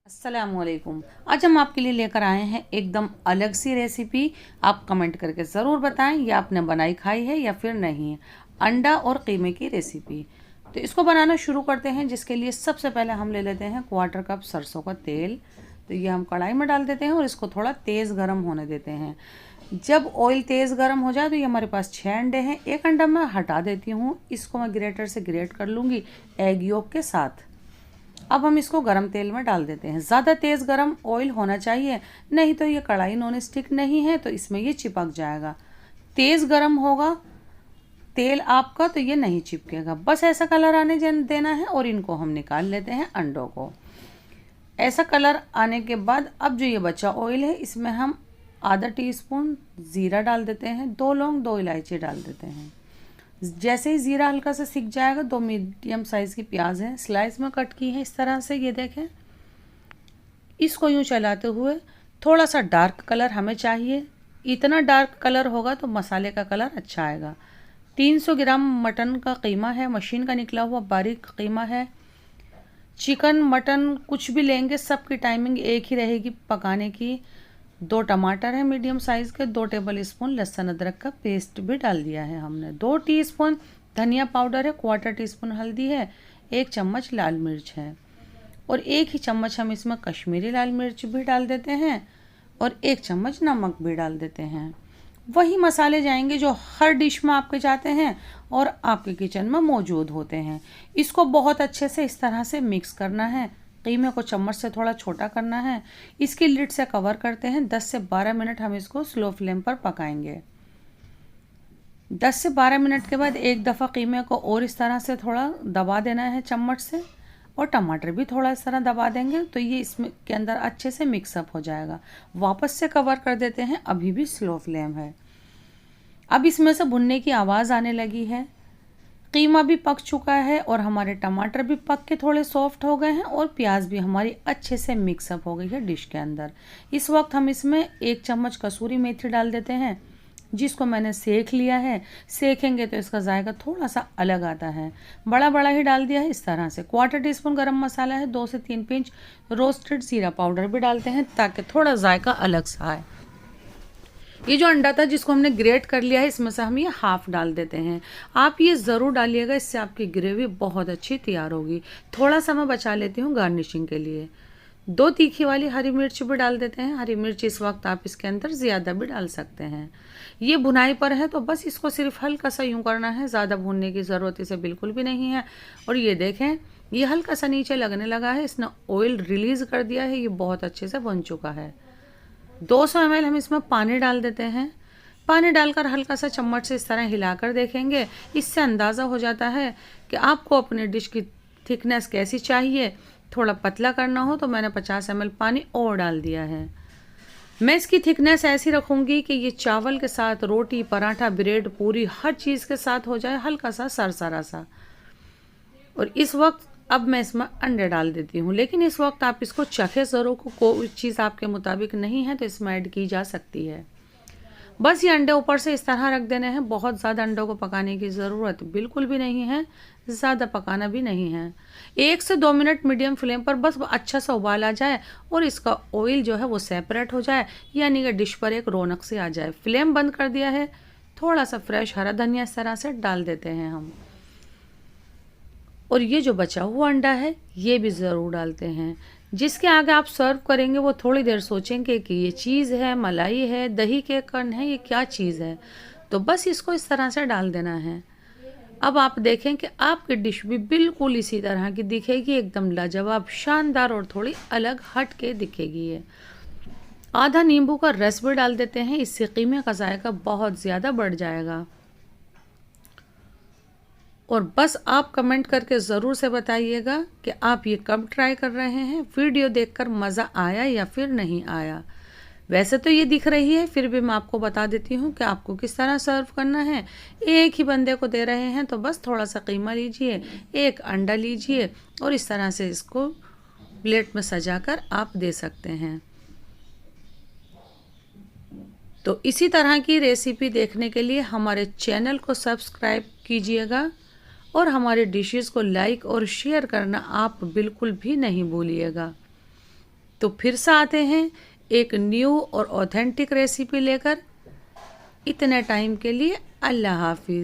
अस्सलामुअलैकुम। आज हम आपके लिए लेकर आए हैं एकदम अलग सी रेसिपी। आप कमेंट करके ज़रूर बताएं ये आपने बनाई खाई है या फिर नहीं। अंडा और कीमे की रेसिपी। तो इसको बनाना शुरू करते हैं, जिसके लिए सबसे पहले हम ले लेते हैं 1/4 कप सरसों का तेल। तो ये हम कढ़ाई में डाल देते हैं और इसको थोड़ा तेज़ गर्म होने देते हैं। जब ऑयल तेज़ गर्म हो जाए तो ये हमारे पास 6 अंडे हैं। एक अंडा मैं हटा देती हूँ, इसको मैं ग्रेटर से ग्रेट कर लूँगी एग योक के साथ। अब हम इसको गरम तेल में डाल देते हैं। ज़्यादा तेज़ गरम ऑयल होना चाहिए, नहीं तो ये कढ़ाई नॉन स्टिक नहीं है तो इसमें ये चिपक जाएगा। तेज़ गरम होगा तेल आपका तो ये नहीं चिपकेगा। बस ऐसा कलर आने देना है और इनको हम निकाल लेते हैं अंडों को। ऐसा कलर आने के बाद अब जो ये बचा ऑयल है इसमें हम आधा टीस्पून ज़ीरा डाल देते हैं, 2 लौंग 2 इलायची डाल देते हैं। जैसे ही ज़ीरा हल्का सा सिक जाएगा 2 मीडियम साइज़ की प्याज है, स्लाइस में कट की है इस तरह से, ये देखें। इसको यूँ चलाते हुए थोड़ा सा डार्क कलर हमें चाहिए। इतना डार्क कलर होगा तो मसाले का कलर अच्छा आएगा। 300 ग्राम मटन का कीमा है, मशीन का निकला हुआ बारीक कीमा है। चिकन मटन कुछ भी लेंगे सबकी टाइमिंग एक ही रहेगी पकाने की। 2 टमाटर है मीडियम साइज़ के, 2 टेबल स्पून लहसुन अदरक का पेस्ट भी डाल दिया है हमने, 2 टीस्पून धनिया पाउडर है, 1/4 टीस्पून हल्दी है, 1 चम्मच लाल मिर्च है और 1 ही चम्मच हम इसमें कश्मीरी लाल मिर्च भी डाल देते हैं और 1 चम्मच नमक भी डाल देते हैं। वही मसाले जाएंगे जो हर डिश में आपके जाते हैं और आपके किचन में मौजूद होते हैं। इसको बहुत अच्छे से इस तरह से मिक्स करना है। कीमे को चम्मच से थोड़ा छोटा करना है। इसकी लिड से कवर करते हैं। 10 से 12 मिनट हम इसको स्लो फ्लेम पर पकाएंगे। 10 से 12 मिनट के बाद एक दफ़ा कीमे को और इस तरह से थोड़ा दबा देना है चम्मच से, और टमाटर भी थोड़ा इस तरह दबा देंगे तो ये इसमें के अंदर अच्छे से मिक्सअप हो जाएगा। वापस से कवर कर देते हैं, अभी भी स्लो फ्लेम है। अब इसमें से भुनने की आवाज़ आने लगी है। कीमा भी पक चुका है और हमारे टमाटर भी पक के थोड़े सॉफ्ट हो गए हैं और प्याज भी हमारी अच्छे से मिक्सअप हो गई है डिश के अंदर। इस वक्त हम इसमें 1 चम्मच कसूरी मेथी डाल देते हैं, जिसको मैंने सेक लिया है। सेकेंगे तो इसका जायका थोड़ा सा अलग आता है। बड़ा बड़ा ही डाल दिया है इस तरह से। 1/4 टीस्पून गरम मसाला है, 2 से 3 पिंच रोस्टेड जीरा पाउडर भी डालते हैं ताकि थोड़ा जायका अलग सा आए। ये जो अंडा था जिसको हमने ग्रेट कर लिया है, इसमें से हम ये हाफ डाल देते हैं। आप ये ज़रूर डालिएगा, इससे आपकी ग्रेवी बहुत अच्छी तैयार होगी। थोड़ा सा मैं बचा लेती हूँ गार्निशिंग के लिए। 2 तीखी वाली हरी मिर्च भी डाल देते हैं। हरी मिर्च इस वक्त आप इसके अंदर ज़्यादा भी डाल सकते हैं। ये भुनाई पर है तो बस इसको सिर्फ हल्का सा यूँ करना है, ज़्यादा भूनने की ज़रूरत इसे बिल्कुल भी नहीं है। और ये देखें, ये हल्का सा नीचे लगने लगा है, इसने ऑयल रिलीज़ कर दिया है, ये बहुत अच्छे से बन चुका है। 200 ml हम इसमें पानी डाल देते हैं। पानी डालकर हल्का सा चम्मच से इस तरह हिलाकर देखेंगे। इससे अंदाज़ा हो जाता है कि आपको अपने डिश की थिकनेस कैसी चाहिए। थोड़ा पतला करना हो तो मैंने 50 ml पानी और डाल दिया है। मैं इसकी थिकनेस ऐसी रखूँगी कि ये चावल के साथ, रोटी, पराठा, ब्रेड, पूरी हर चीज़ के साथ हो जाए, हल्का सा सरसरा सा। और इस वक्त अब मैं इसमें अंडे डाल देती हूँ, लेकिन इस वक्त आप इसको चखे ज़रूर, को कोई चीज़ आपके मुताबिक नहीं है तो इसमें ऐड की जा सकती है। बस ये अंडे ऊपर से इस तरह रख देने हैं। बहुत ज़्यादा अंडों को पकाने की ज़रूरत बिल्कुल भी नहीं है, ज़्यादा पकाना भी नहीं है। 1 से 2 मिनट मीडियम फ्लेम पर बस अच्छा सा उबाल आ जाए और इसका ऑयल जो है वो सेपरेट हो जाए, यानी कि डिश पर एक रौनक से आ जाए। फ्लेम बंद कर दिया है। थोड़ा सा फ्रेश हरा धनिया इस तरह से डाल देते हैं हम, और ये जो बचा हुआ अंडा है ये भी ज़रूर डालते हैं। जिसके आगे आप सर्व करेंगे वो थोड़ी देर सोचेंगे कि ये चीज़ है, मलाई है, दही के कण है, ये क्या चीज़ है। तो बस इसको इस तरह से डाल देना है। अब आप देखें कि आपकी डिश भी बिल्कुल इसी तरह की दिखेगी, एकदम लाजवाब, शानदार और थोड़ी अलग हट के दिखेगी ये। आधा नींबू का रस भी डाल देते हैं, इससे कीमे का जायका बहुत ज़्यादा बढ़ जाएगा। और बस आप कमेंट करके ज़रूर से बताइएगा कि आप ये कब ट्राई कर रहे हैं, वीडियो देखकर मज़ा आया या फिर नहीं आया। वैसे तो ये दिख रही है, फिर भी मैं आपको बता देती हूँ कि आपको किस तरह सर्व करना है। एक ही बंदे को दे रहे हैं तो बस थोड़ा सा कीमा लीजिए, 1 अंडा लीजिए और इस तरह से इसको प्लेट में सजाकर आप दे सकते हैं। तो इसी तरह की रेसिपी देखने के लिए हमारे चैनल को सब्सक्राइब कीजिएगा और हमारे डिशेस को लाइक और शेयर करना आप बिल्कुल भी नहीं भूलिएगा। तो फिर से आते हैं एक न्यू और ऑथेंटिक रेसिपी लेकर। इतने टाइम के लिए अल्लाह हाफिज़।